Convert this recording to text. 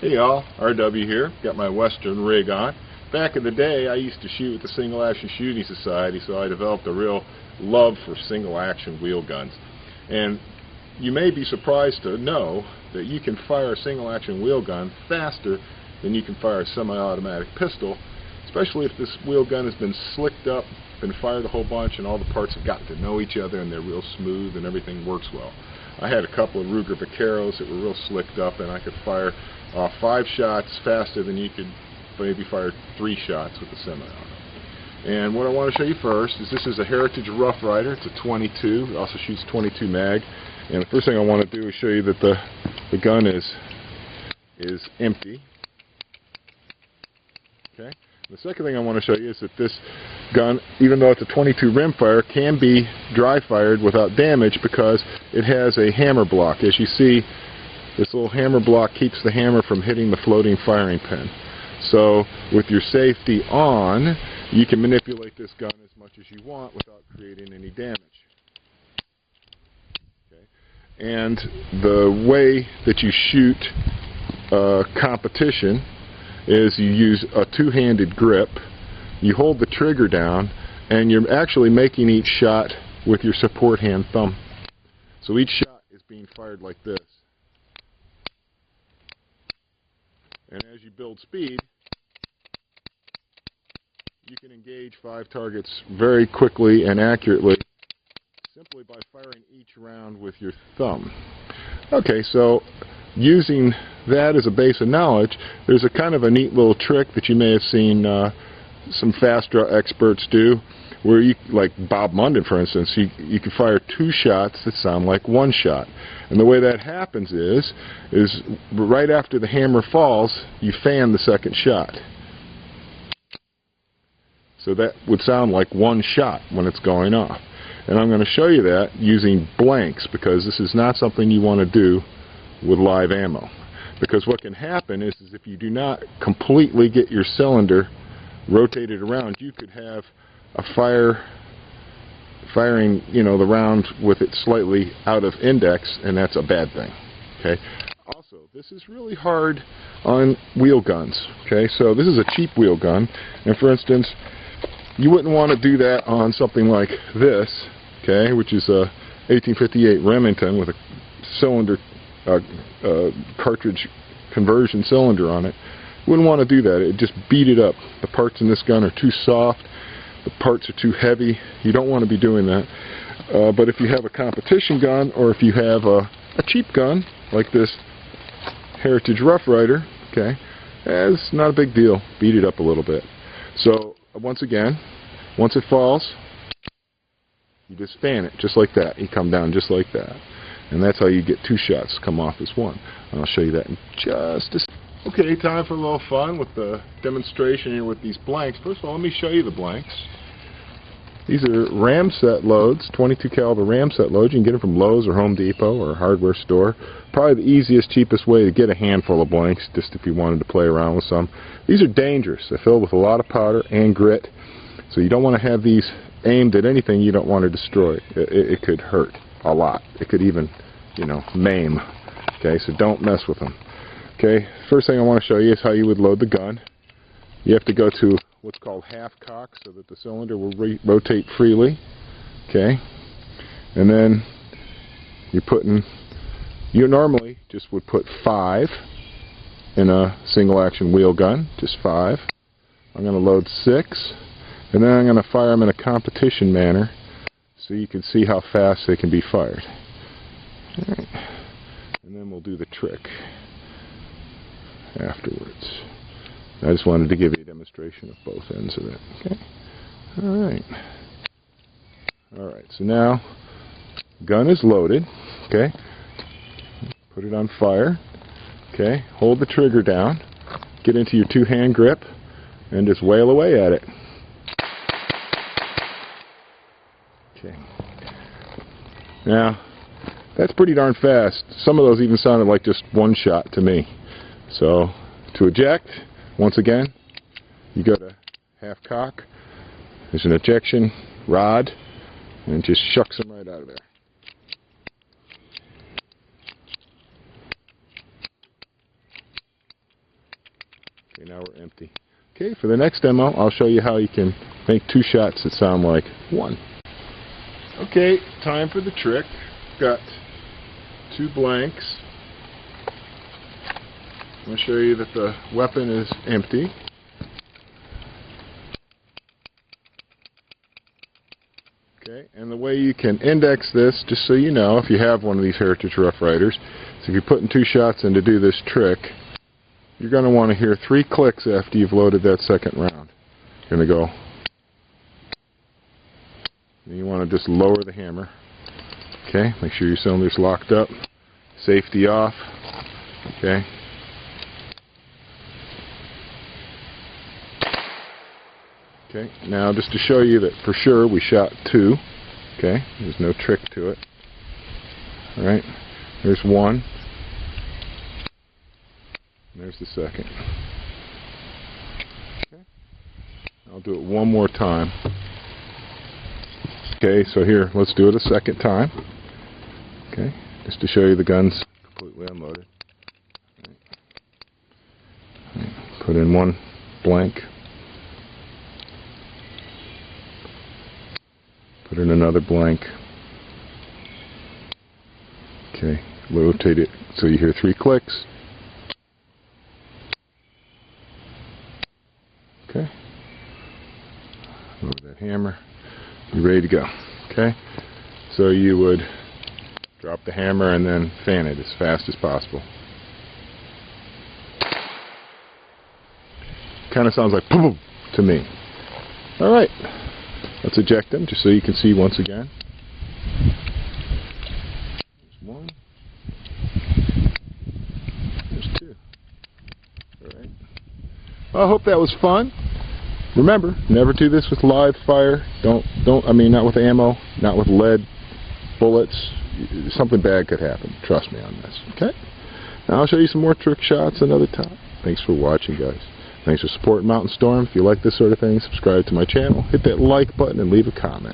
Hey y'all, RW here. Got my Western rig on. Back in the day, I used to shoot with the Single Action Shooting Society, so I developed a real love for single action wheel guns. And you may be surprised to know that you can fire a single action wheel gun faster than you can fire a semi-automatic pistol, especially if this wheel gun has been slicked up, been fired a whole bunch, and all the parts have gotten to know each other and they're real smooth and everything works well. I had a couple of Ruger Vaqueros that were real slicked up, and I could fire 5 shots faster than you could maybe fire 3 shots with a semi-auto. And what I want to show you first is this is a Heritage Rough Rider. It's a 22. It also shoots 22 mag. And the first thing I want to do is show you that the gun is empty. Okay. The second thing I want to show you is that this gun, even though it's a 22 rimfire, can be dry fired without damage because it has a hammer block. As you see, this little hammer block keeps the hammer from hitting the floating firing pin. So with your safety on, you can manipulate this gun as much as you want without creating any damage. Okay. And the way that you shoot competition is you use a two-handed grip, you hold the trigger down, and you're actually making each shot with your support hand thumb. So each shot is being fired like this. And as you build speed, you can engage 5 targets very quickly and accurately simply by firing each round with your thumb. Okay, so using that as a base of knowledge, there's a kind of a neat little trick that you may have seen some fast draw experts do, where you, like Bob Munden for instance, you can fire 2 shots that sound like 1 shot. And the way that happens is right after the hammer falls, you fan the second shot. So that would sound like 1 shot when it's going off. And I'm going to show you that using blanks, because this is not something you want to do with live ammo. Because what can happen is if you do not completely get your cylinder rotated around, you could have a firing, the round with it slightly out of index, and that's a bad thing. Okay. Also, this is really hard on wheel guns. Okay, so this is a cheap wheel gun, and for instance, you wouldn't want to do that on something like this, okay, which is a 1858 Remington with a cylinder, cartridge conversion cylinder on it. You wouldn't want to do that. It just beat it up. The parts in this gun are too soft. The parts are too heavy. You don't want to be doing that. But if you have a competition gun, or if you have a cheap gun like this Heritage Rough Rider, okay, it's not a big deal. Beat it up a little bit. So once again, once it falls, you just fan it just like that. You come down just like that. And that's how you get 2 shots come off as 1. And I'll show you that in just a second. Okay, time for a little fun with the demonstration here with these blanks. First of all, let me show you the blanks. These are Ramset loads, 22 caliber Ramset loads. You can get them from Lowe's or Home Depot or a hardware store. Probably the easiest, cheapest way to get a handful of blanks, just if you wanted to play around with some. These are dangerous. They're filled with a lot of powder and grit. So you don't want to have these aimed at anything you don't want to destroy. It could hurt a lot. It could even, maim. Okay, so don't mess with them. Okay, first thing I want to show you is how you would load the gun. You have to go to what's called half cock so that the cylinder will rotate freely. Okay, and then you normally just would put 5 in a single action wheel gun, just 5. I'm going to load 6, and then I'm going to fire them in a competition manner so you can see how fast they can be fired. All right. And then we'll do the trick afterwards. I just wanted to give you a demonstration of both ends of it. Okay. All right, so now gun is loaded. Okay, put it on fire. Okay, hold the trigger down, get into your 2-hand grip, and just wail away at it. Okay, now that's pretty darn fast. Some of those even sounded like just 1 shot to me. So to eject, once again, you go to half cock. There's an ejection rod, and it just shucks them right out of there. Okay, now we're empty. Okay, for the next demo, I'll show you how you can make 2 shots that sound like 1. Okay, time for the trick. Got 2 blanks. I'm going to show you that the weapon is empty. Okay, and the way you can index this, just so you know, if you have one of these Heritage Rough Riders, so if you're putting 2 shots in to do this trick, you're going to want to hear 3 clicks after you've loaded that second round. You're going to go, and you want to just lower the hammer. Okay, make sure your cylinder's locked up, safety off. Okay. Okay, now just to show you that for sure we shot 2. Okay, there's no trick to it. Alright, there's 1. And there's the second. Okay, I'll do it one more time. Okay, so here, let's do it a second time. Okay, just to show you the gun's completely unloaded. Right. Put in 1 blank. Put in another blank. Okay, rotate it so you hear 3 clicks. Okay, load that hammer. You're ready to go. Okay, so you would drop the hammer and then fan it as fast as possible. Kind of sounds like boom to me. All right. Let's eject them just so you can see once again. There's 1. There's 2. Alright. Well, I hope that was fun. Remember, never do this with live fire. Not with ammo, not with lead bullets. Something bad could happen. Trust me on this. Okay? Now I'll show you some more trick shots another time. Thanks for watching, guys. Thanks for supporting Mountain Storm. If you like this sort of thing, subscribe to my channel, hit that like button, and leave a comment.